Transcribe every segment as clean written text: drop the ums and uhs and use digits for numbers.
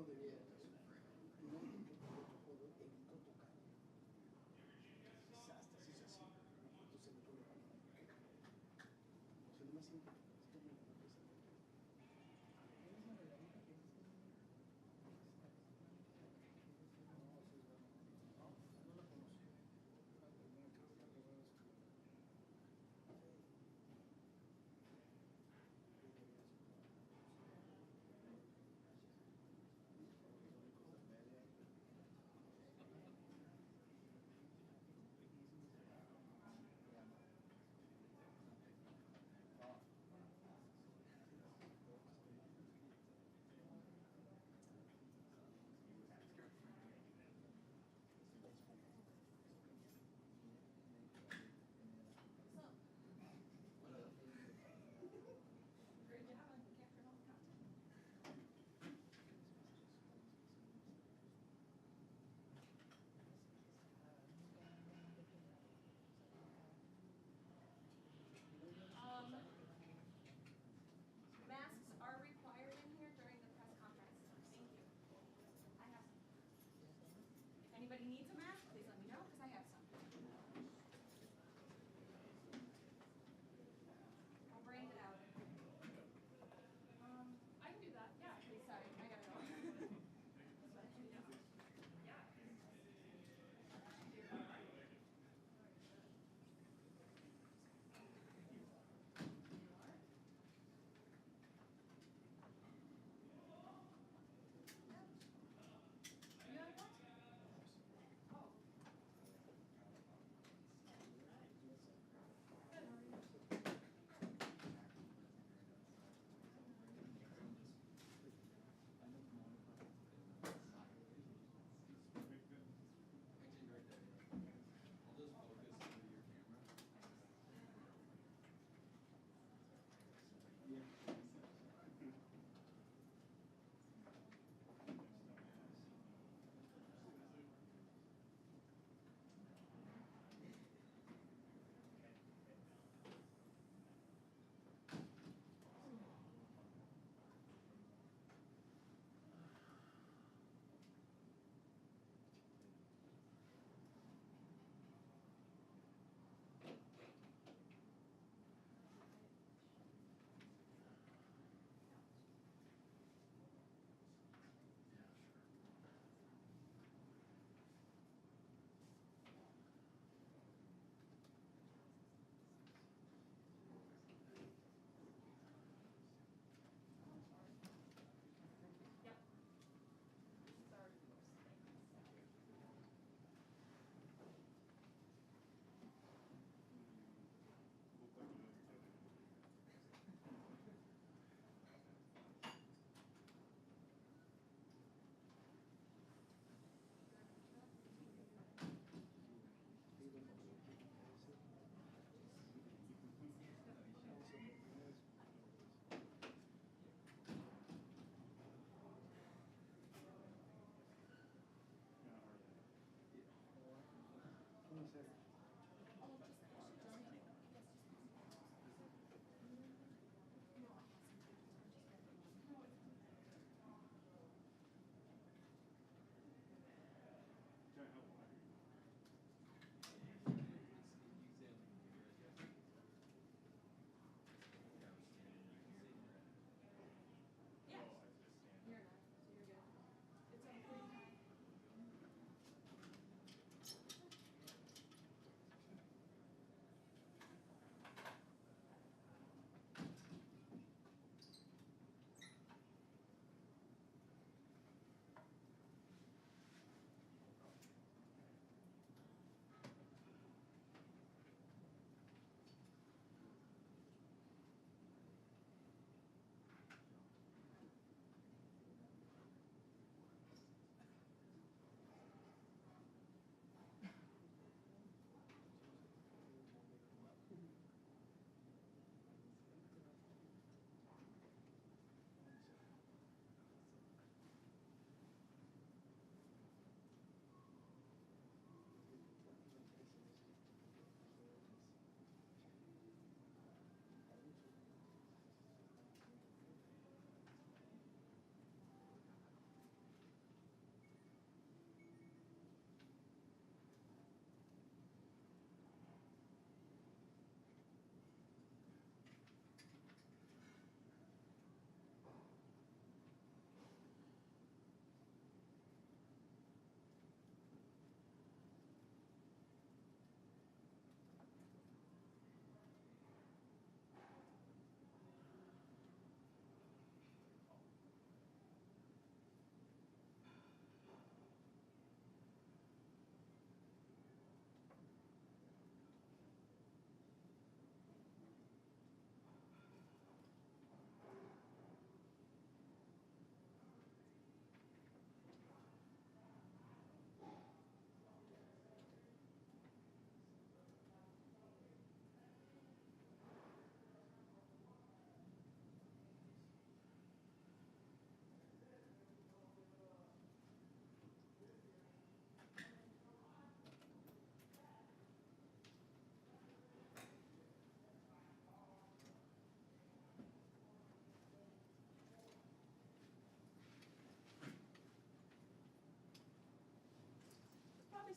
no debía de estar no porque el otro jugador evitó tocar. Hasta se hizo así. Entonces me tuve que si no me siento, esto me lo pasa. No la conocí.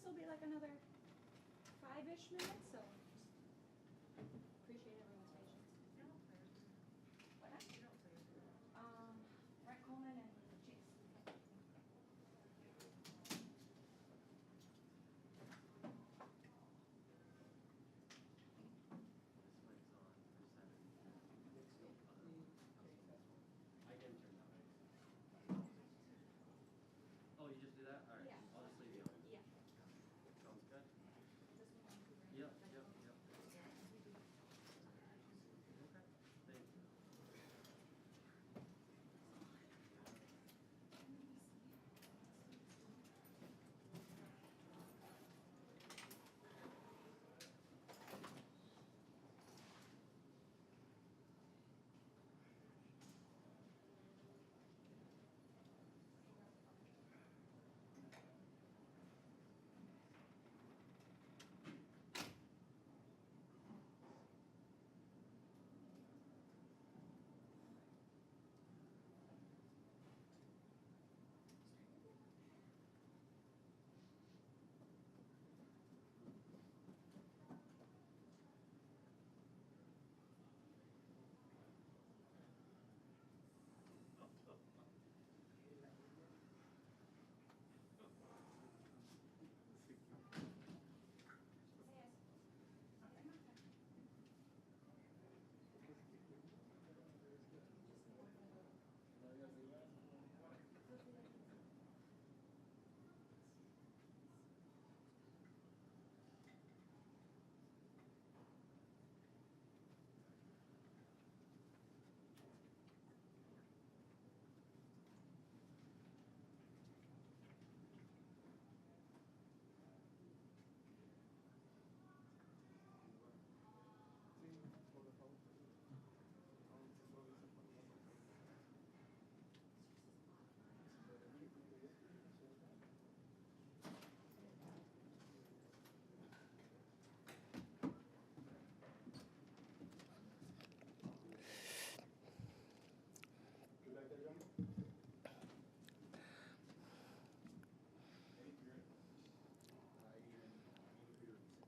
still be like another 5-ish minutes, so just appreciate everyone's patience. You don't play with me. What now? You don't play with me. Brett Coleman and Chase. This mic's on for 7. I can turn that mic. Oh, you just do that? All right. Yeah. I'll just leave you on. Yeah. Sounds good? This one wants to bring Yep, it. yep, yep. Okay, thank you.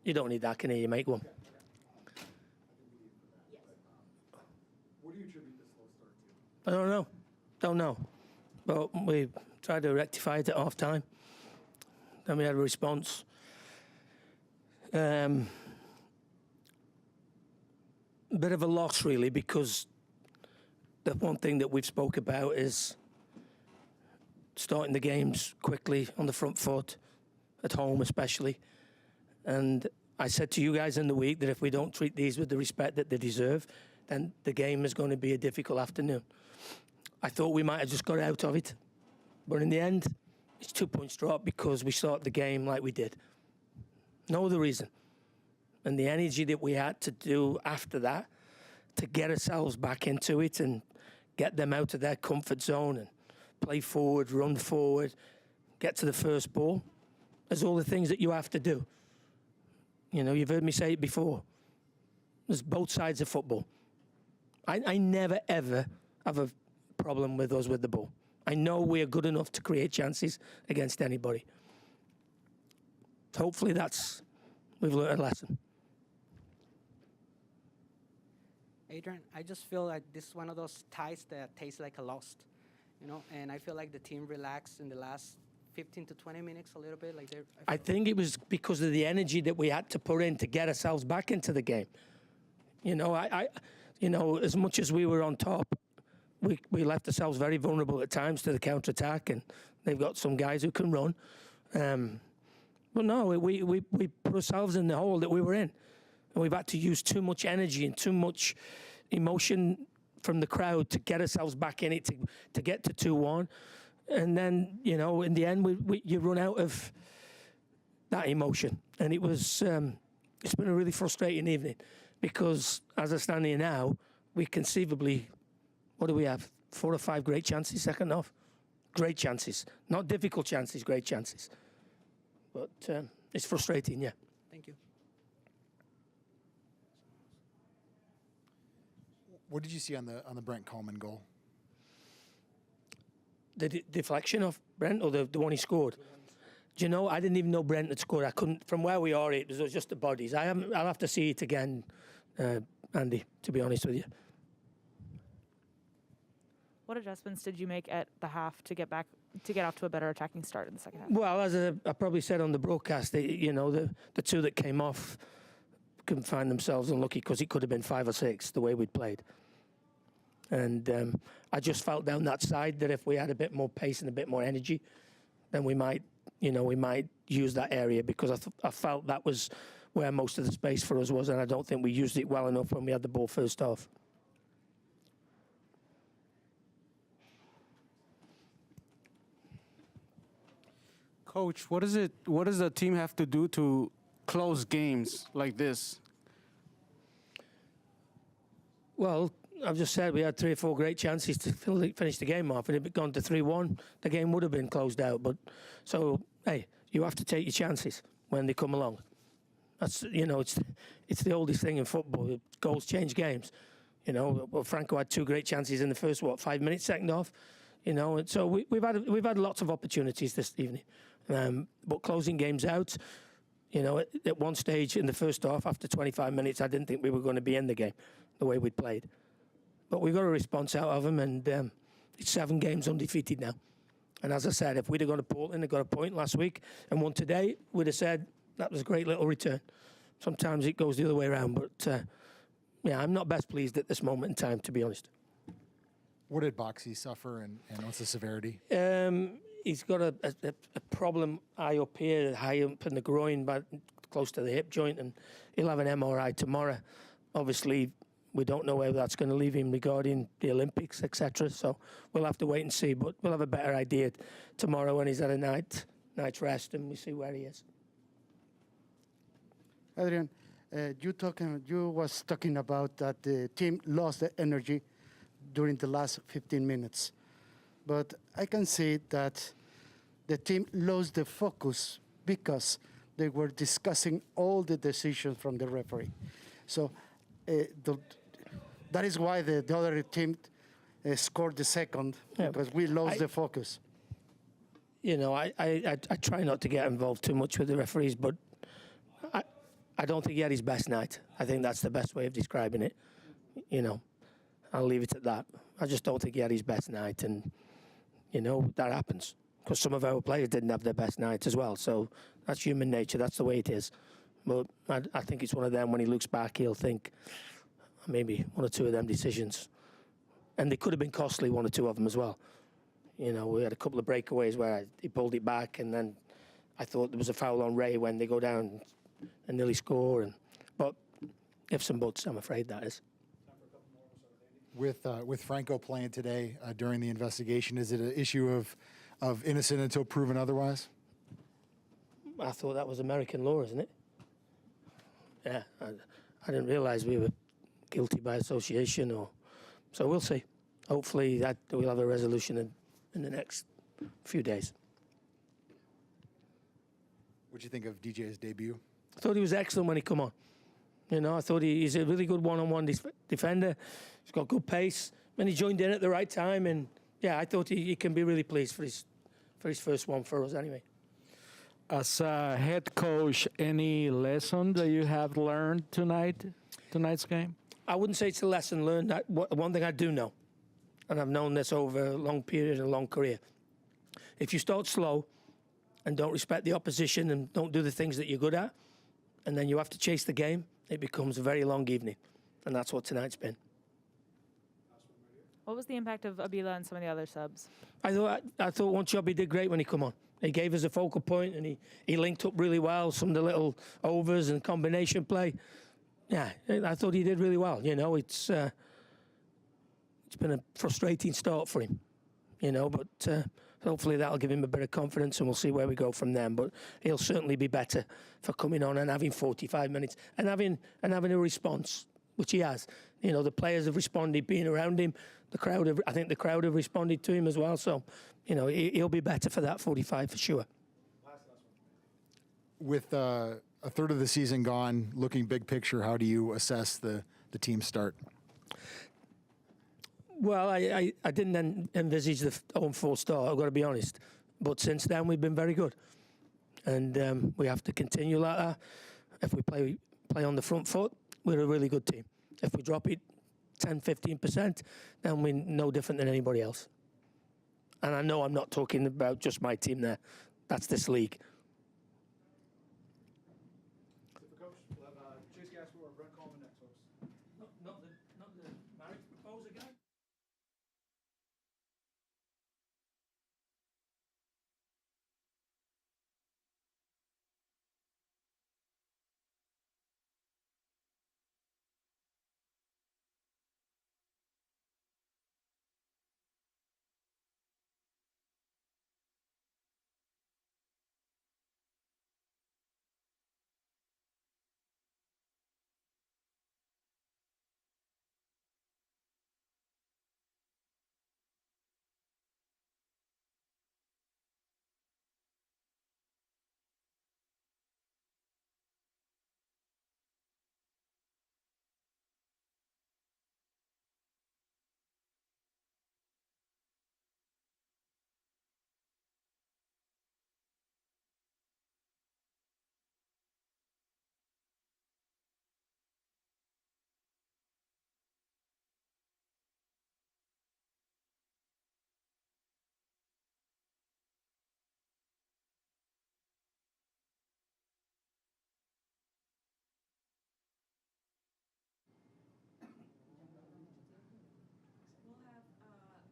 You don't need that, can you? Make one. What do you attribute this slow start to? I don't know. Don't know. But we tried to rectify it at half time. Then we had a response. A bit of a loss, really, because the one thing that we've spoke about is starting the games quickly on the front foot, at home especially. And I said to you guys in the week that if we don't treat these with the respect that they deserve, then the game is going to be a difficult afternoon. I thought we might have just got out of it. But in the end, it's 2 points drop because we started the game like we did. No other reason. And the energy that we had to do after that, to get ourselves back into it and get them out of their comfort zone and play forward, run forward, get to the first ball, is all the things that you have to do. You know, you've heard me say it before. There's both sides of football. I never, ever have a problem with us with the ball. I know we are good enough to create chances against anybody. Hopefully we've learned a lesson. Adrian, I just feel like this is one of those ties that tastes like a loss, you know, and I feel like the team relaxed in the last 15 to 20 minutes a little bit. Like I think it was because of the energy that we had to put in to get ourselves back into the game. You know, as much as we were on top, we left ourselves very vulnerable at times to the counter-attack, and they've got some guys who can run. But no, we put ourselves in the hole that we were in. And we've had to use too much energy and too much emotion from the crowd to get ourselves back in it, to get to 2-1. And then, you know, in the end, you run out of that emotion. And it's been a really frustrating evening because as I stand here now, we conceivably, what do we have? 4 or 5 great chances second half. Great chances. Not difficult chances, great chances. But it's frustrating, yeah. Thank you. What did you see on the Brent Coleman goal? The deflection of Brent, or the one he scored? Do you know, I didn't even know Brent had scored. I couldn't, from where we are, it was just the bodies. I'll have to see it again, Andy, to be honest with you. What adjustments did you make at the half to get off to a better attacking start in the second half? Well, as I probably said on the broadcast, the two that came off couldn't find themselves unlucky because it could have been 5 or 6 the way we'd played. And I just felt down that side that if we had a bit more pace and a bit more energy, then we might use that area, because I felt that was where most of the space for us was, and I don't think we used it well enough when we had the ball first off. Coach, what does the team have to do to close games like this? Well, I've just said we had 3 or 4 great chances to finish the game off, and if it had gone to 3-1, the game would have been closed out. But so, hey, you have to take your chances when they come along. That's it's the oldest thing in football. Goals change games. Well, Franco had 2 great chances in the first 5 minutes, second half. And so we've had lots of opportunities this evening, but closing games out. At one stage in the first half, after 25 minutes, I didn't think we were going to be in the game the way we'd played. But we got a response out of them, and it's 7 games undefeated now. And as I said, if we'd have gone to Portland and got a point last week and won today, we'd have said that was a great little return. Sometimes it goes the other way around, but I'm not best pleased at this moment in time, to be honest. What did Boxy suffer, and what's the severity? He's got a problem high up here, high up in the groin, but close to the hip joint, and he'll have an MRI tomorrow. Obviously, we don't know where that's going to leave him regarding the Olympics, etc. So we'll have to wait and see, but we'll have a better idea tomorrow when he's had a night's rest, and we see where he is. Adrian, you was talking about that the team lost the energy during the last 15 minutes. But I can see that the team lost the focus because they were discussing all the decisions from the referee. So that is why the other team scored the second, because we lost the focus. I try not to get involved too much with the referees, but I don't think he had his best night. I think that's the best way of describing it. I'll leave it at that. I just don't think he had his best night, and that happens because some of our players didn't have their best night as well. So that's human nature. That's the way it is. But I think it's one of them. When he looks back, he'll think maybe 1 or 2 of them decisions, and they could have been costly, 1 or 2 of them as well. We had a couple of breakaways where he pulled it back, and then I thought there was a foul on Ray when they go down and nearly score. But ifs and buts, I'm afraid that is. With Franco playing today during the investigation, is it an issue of innocent until proven otherwise? I thought that was American law, isn't it? Yeah, I didn't realize we were guilty by association, so we'll see. Hopefully that we'll have a resolution in the next few days. What do you think of DJ's debut? I thought he was excellent when he come on. I thought he's a really good one-on-one defender. He's got good pace. And he joined in at the right time. And, I thought he can be really pleased for his first one for us anyway. As a head coach, any lesson that you have learned tonight's game? I wouldn't say it's a lesson learned. One thing I do know, and I've known this over a long period and a long career, if you start slow and don't respect the opposition and don't do the things that you're good at, and then you have to chase the game, it becomes a very long evening. And that's what tonight's been. What was the impact of Abila and some of the other subs? I thought one job he did great when he come on. He gave us a focal point, and he linked up really well, some of the little overs and combination play. Yeah, I thought he did really well. It's been a frustrating start for him, but hopefully that'll give him a bit of confidence, and we'll see where we go from then. But he'll certainly be better for coming on and having 45 minutes and having a response, which he has. The players have responded, being around him. I think the crowd have responded to him as well. So, he'll be better for that 45 for sure. With a third of the season gone, looking big picture, how do you assess the team's start? Well, I didn't envisage the home full start, I've got to be honest. But since then, we've been very good. and we have to continue like that. If we play on the front foot, we're a really good team. If we drop it 10, 15%, then we're no different than anybody else. And I know I'm not talking about just my team there. That's this league. Coach, we'll have Chase Gasper or Brent Coleman next, folks. Not the marriage proposal guy? We'll have Brent Coleman.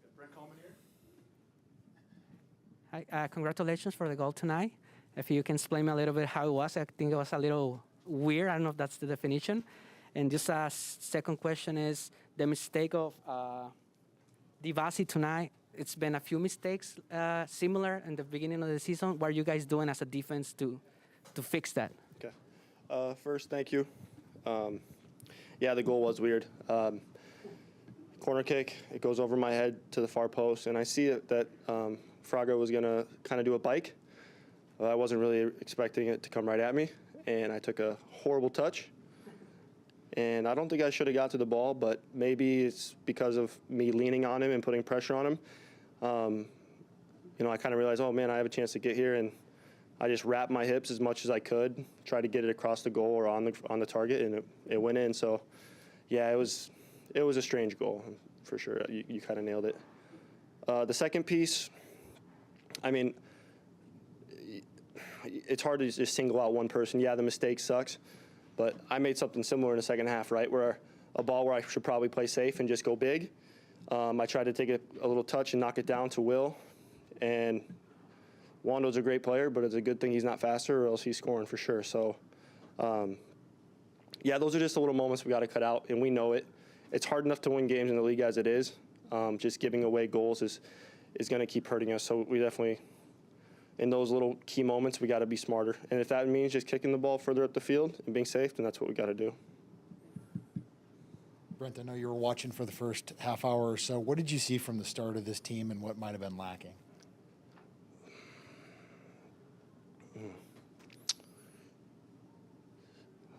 Got Brent Coleman here. Hi, congratulations for the goal tonight. If you can explain me a little bit how it was, I think it was a little weird. I don't know if that's the definition. And just a second question is the mistake of Divasi tonight. It's been a few mistakes similar in the beginning of the season. What are you guys doing as a defense to fix that? Okay. First, thank you. Yeah, the goal was weird. Corner kick, it goes over my head to the far post, and I see that Fraga was going to kind of do a bike. I wasn't really expecting it to come right at me, and I took a horrible touch. And I don't think I should have got to the ball, but maybe it's because of me leaning on him and putting pressure on him. I kind of realized, oh, man, I have a chance to get here, and I just wrapped my hips as much as I could, try to get it across the goal or on the target, and it went in. So, yeah, it was a strange goal for sure. You kind of nailed it. The second piece, I mean, it's hard to just single out one person. Yeah, the mistake sucks, but I made something similar in the second half, right, where a ball where I should probably play safe and just go big. I tried to take a little touch and knock it down to Will, and Wando's a great player, but it's a good thing he's not faster or else he's scoring for sure. So, yeah, those are just the little moments we got to cut out, and we know it. It's hard enough to win games in the league as it is. Just giving away goals is going to keep hurting us. So we definitely, in those little key moments, we got to be smarter. And if that means just kicking the ball further up the field and being safe, then that's what we got to do. Brent, I know you were watching for the first half hour or so. What did you see from the start of this team and what might have been lacking?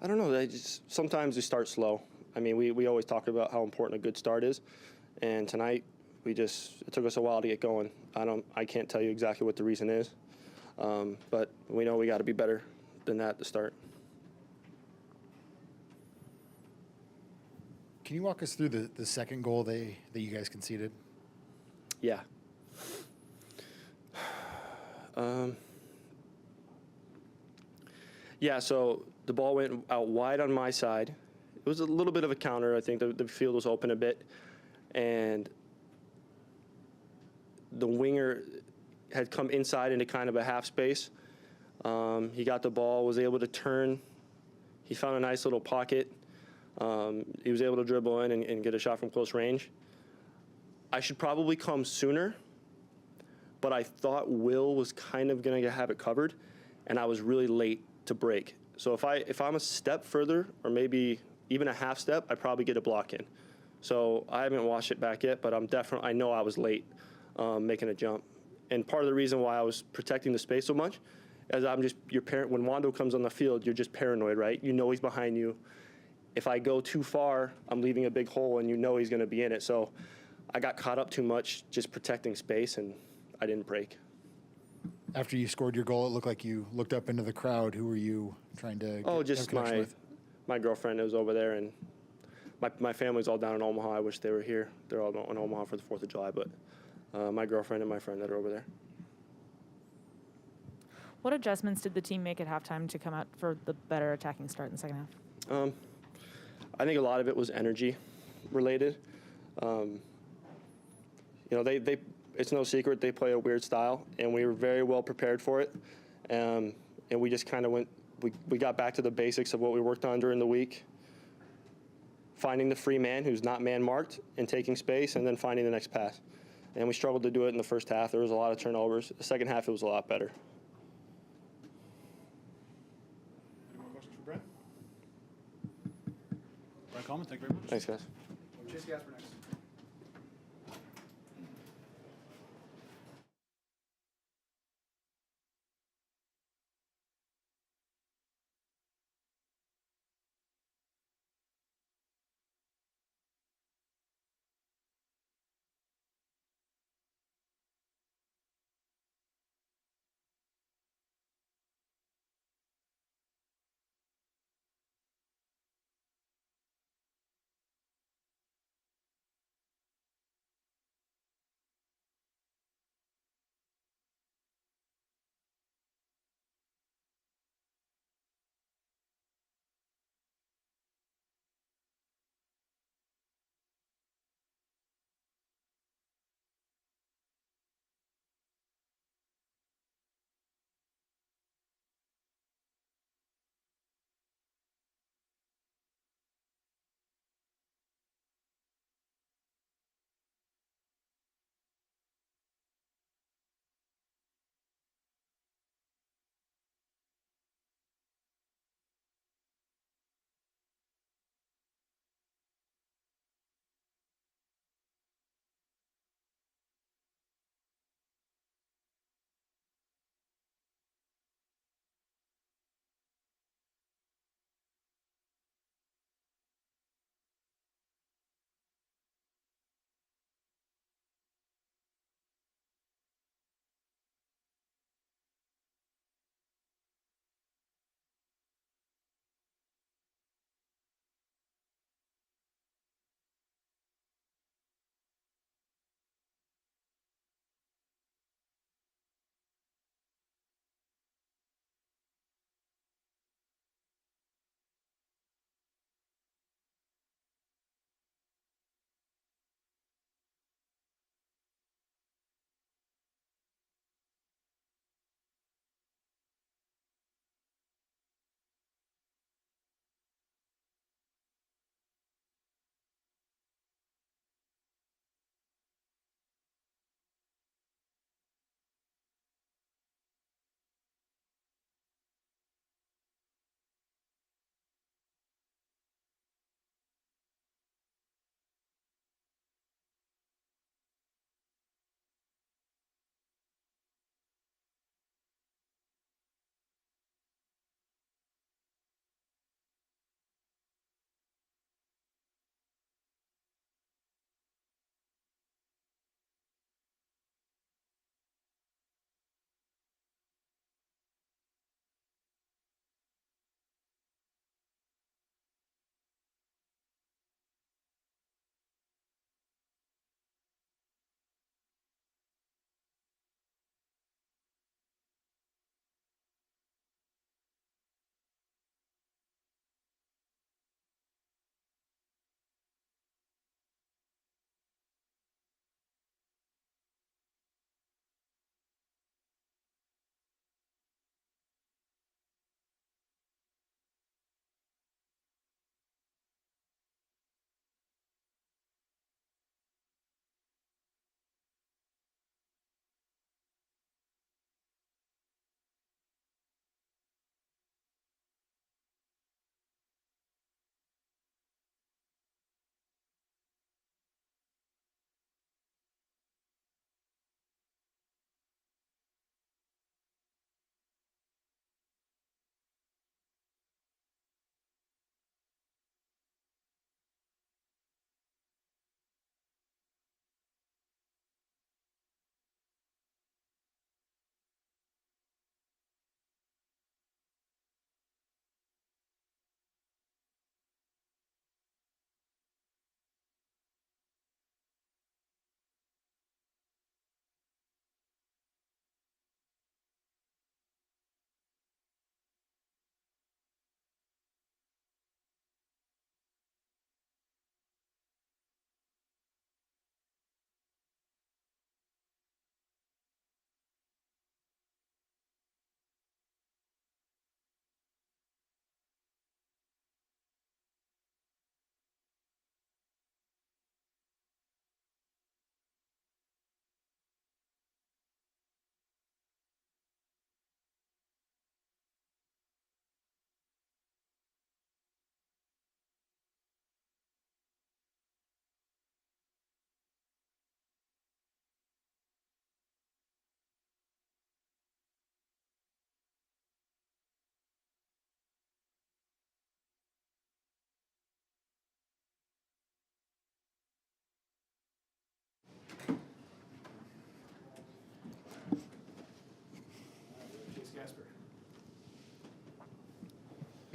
I don't know. Sometimes we start slow. I mean, we always talk about how important a good start is. And tonight, it took us a while to get going. I can't tell you exactly what the reason is. But we know we got to be better than that to start. Can you walk us through the second goal that you guys conceded? Yeah. Yeah, so the ball went out wide on my side. It was a little bit of a counter. I think the field was open a bit. And the winger had come inside into kind of a half space. He got the ball, was able to turn. He found a nice little pocket. He was able to dribble in and get a shot from close range. I should probably come sooner, but I thought Will was kind of going to have it covered, and I was really late to break. So if I'm a step further, or maybe even a half step, I probably get a block in. So I haven't watched it back yet, but I know I was late making a jump. And part of the reason why I was protecting the space so much is when Wando comes on the field, you're just paranoid, right? You know he's behind you. If I go too far, I'm leaving a big hole, and you know he's going to be in it. So I got caught up too much just protecting space, and I didn't break. After you scored your goal, it looked like you looked up into the crowd. Who were you trying to Oh, have just connection with? my girlfriend was over there, and my family's all down in Omaha. I wish they were here. They're all in Omaha for the 4th of July, but my girlfriend and my friend that are over there. What adjustments did the team make at halftime to come out for the better attacking start in the second half? I think a lot of it was energy related. It's no secret they play a weird style, and we were very well prepared for it. And we just kind of we got back to the basics of what we worked on during the week. Finding the free man who's not man marked and taking space, and then finding the next pass. And we struggled to do it in the first half. There was a lot of turnovers. The second half, it was a lot better. Any more questions for Brent? Brent Coleman, thank you very much. Thanks, guys. Chase Gasper next.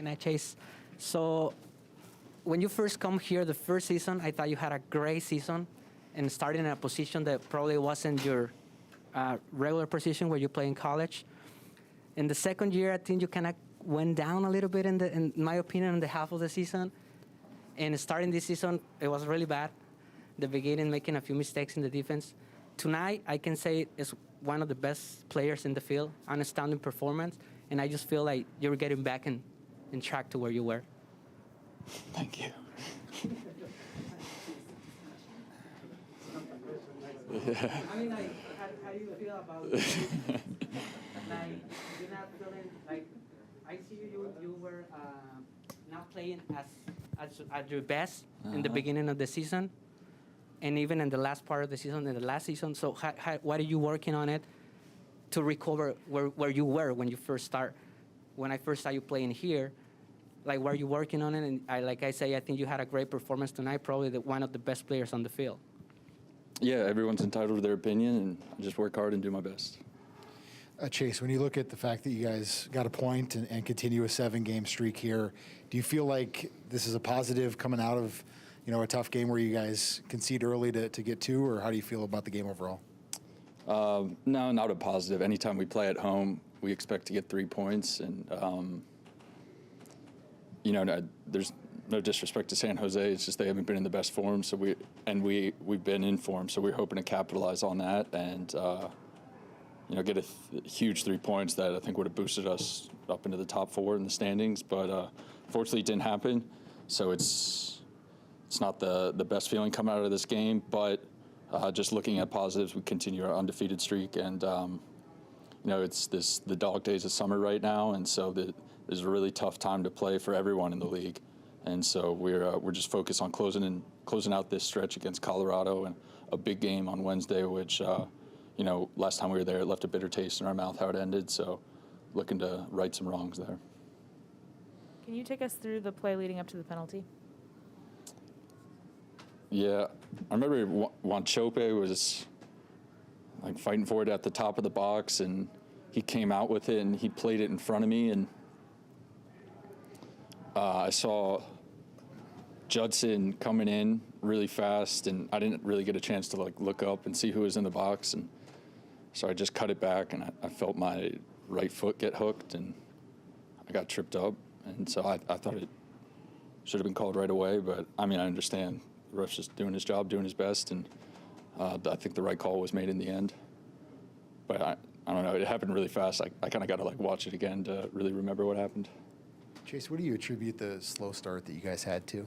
And I Chase. So when you first come here the first season, I thought you had a great season and starting in a position that probably wasn't your regular position where you play in college. In the second year, I think you kind of went down a little bit in my opinion, in the half of the season. And starting this season, it was really bad. The beginning, making a few mistakes in the defense. Tonight, I can say is one of the best players in the field, an astounding performance, and I just feel like you're getting back in track to where you were. Thank you. I mean, like, how do you feel about like you're not feeling like I see you were not playing at your best in the beginning of the season, and even in the last part of the season, in the last season. So, what are you working on it to recover where you were when you first start? When I first saw you playing here, like, were you working on it? And like I say, I think you had a great performance tonight, probably one of the best players on the field. Yeah, everyone's entitled to their opinion, and I just work hard and do my best. Chase, when you look at the fact that you guys got a point and continue a 7-game streak here, do you feel like this is a positive coming out of, a tough game where you guys concede early to get 2, or how do you feel about the game overall? No, not a positive. Anytime we play at home, we expect to get 3 points, and there's no disrespect to San Jose. It's just they haven't been in the best form, so we've been in form, so we're hoping to capitalize on that and get a huge 3 points that I think would have boosted us up into the top 4 in the standings. But fortunately, it didn't happen. So it's not the best feeling coming out of this game. But just looking at positives, we continue our undefeated streak, and it's the dog days of summer right now, and so there's a really tough time to play for everyone in the league. And so we're just focused on closing out this stretch against Colorado and a big game on Wednesday, which last time we were there, it left a bitter taste in our mouth how it ended. So looking to right some wrongs there. Can you take us through the play leading up to the penalty? Yeah, I remember Wanchope was like fighting for it at the top of the box, and he came out with it and he played it in front of me, and I saw Judson coming in really fast, and I didn't really get a chance to look up and see who was in the box, and so I just cut it back, and I felt my right foot get hooked, and I got tripped up, and so I thought it should have been called right away. But I mean, I understand the ref's just doing his job, doing his best, and I think the right call was made in the end. But I don't know, it happened really fast. I kind of got to watch it again to really remember what happened. Chase, what do you attribute the slow start that you guys had to?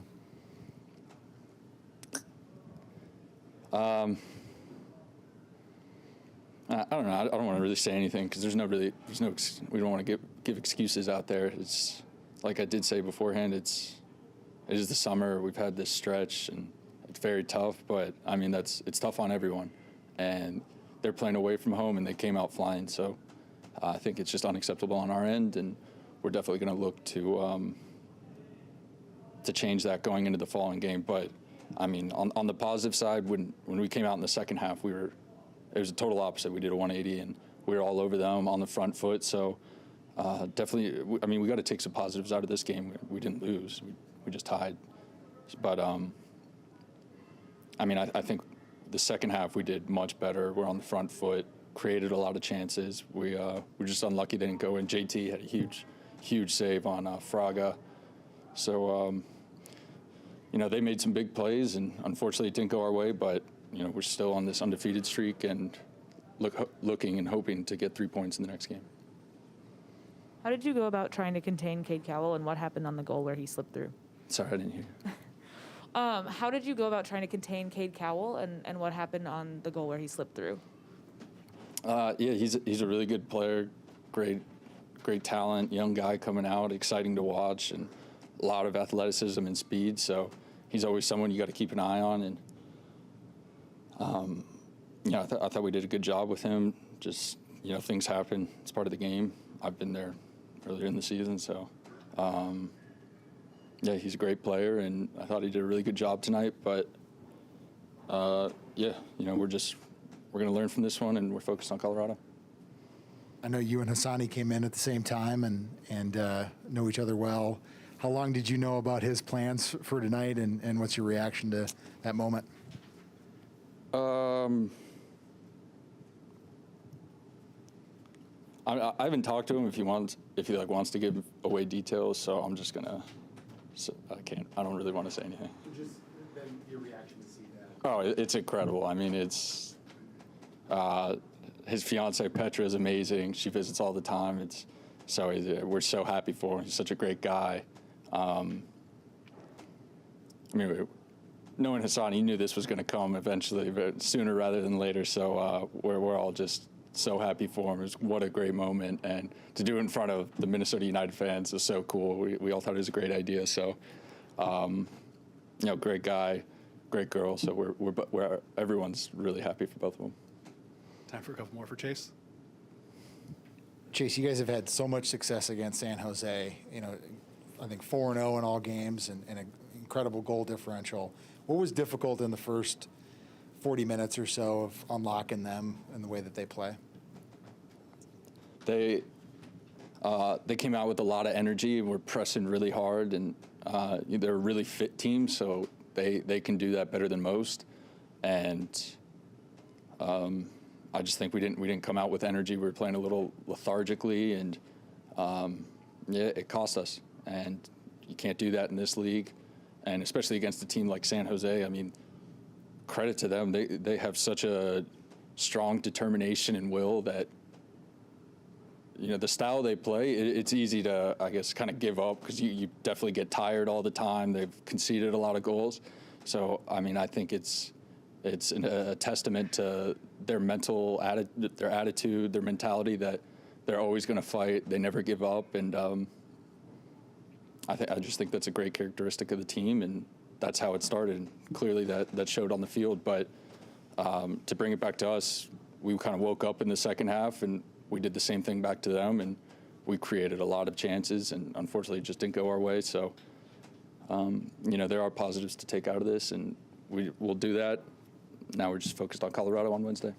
I don't know. I don't want to really say anything because we don't want to give excuses out there. It's like I did say beforehand, it is the summer. We've had this stretch and it's very tough, but I mean, it's tough on everyone, and they're playing away from home and they came out flying. So I think it's just unacceptable on our end, and we're definitely going to look to change that going into the following game. But I mean, on the positive side, when we came out in the second half, it was a total opposite. We did a 180, and we were all over them on the front foot. So definitely, I mean, we got to take some positives out of this game. We didn't lose. We just tied. But, I mean, I think the second half we did much better. We're on the front foot, created a lot of chances. We're just unlucky they didn't go in. JT had a huge save on Fraga. So, they made some big plays, and unfortunately it didn't go our way, but, we're still on this undefeated streak and looking and hoping to get 3 points in the next game. How did you go about trying to contain Cade Cowell, and what happened on the goal where he slipped through? Sorry, I didn't hear you. How did you go about trying to contain Cade Cowell, and what happened on the goal where he slipped through? Yeah, he's a really good player, great talent, young guy coming out, exciting to watch, and a lot of athleticism and speed. So he's always someone you got to keep an eye on. And I thought we did a good job with him. Just things happen; it's part of the game. I've been there earlier in the season, so yeah, he's a great player, and I thought he did a really good job tonight. But yeah, we're going to learn from this one, and we're focused on Colorado. I know you and Hassani came in at the same time and know each other well. How long did you know about his plans for tonight, and what's your reaction to that moment? I haven't talked to him if he wants to give away details, so I'm just gonna. So I don't really want to say anything. Just then your reaction to see that. Oh, it's incredible. I mean, it's his fiance Petra is amazing. She visits all the time. We're so happy for him. He's such a great guy. I mean, knowing Hassan, he knew this was going to come eventually, but sooner rather than later. So we're all just so happy for him. What a great moment, and to do it in front of the Minnesota United fans is so cool. We all thought it was a great idea. So, great guy, great girl. So we're everyone's really happy for both of them. Time for a couple more for Chase. Chase, you guys have had so much success against San Jose. I think 4-0 in all games and an incredible goal differential. What was difficult in the first 40 minutes or so of unlocking them and the way that they play? They came out with a lot of energy and were pressing really hard, and they're a really fit team, so they can do that better than most. And I just think we didn't come out with energy. We were playing a little lethargically, and it cost us. And you can't do that in this league, and especially against a team like San Jose. I mean, credit to them. They have such a strong determination and will that, the style they play, it's easy to, I guess, kind of give up because you definitely get tired all the time. They've conceded a lot of goals. So, I mean, I think it's a testament to their their attitude, their mentality that they're always going to fight. They never give up. And I just think that's a great characteristic of the team, and that's how it started. Clearly that showed on the field, but to bring it back to us, we kind of woke up in the second half, and we did the same thing back to them, and we created a lot of chances, and unfortunately it just didn't go our way. So, there are positives to take out of this, and we'll do that. Now we're just focused on Colorado on Wednesday.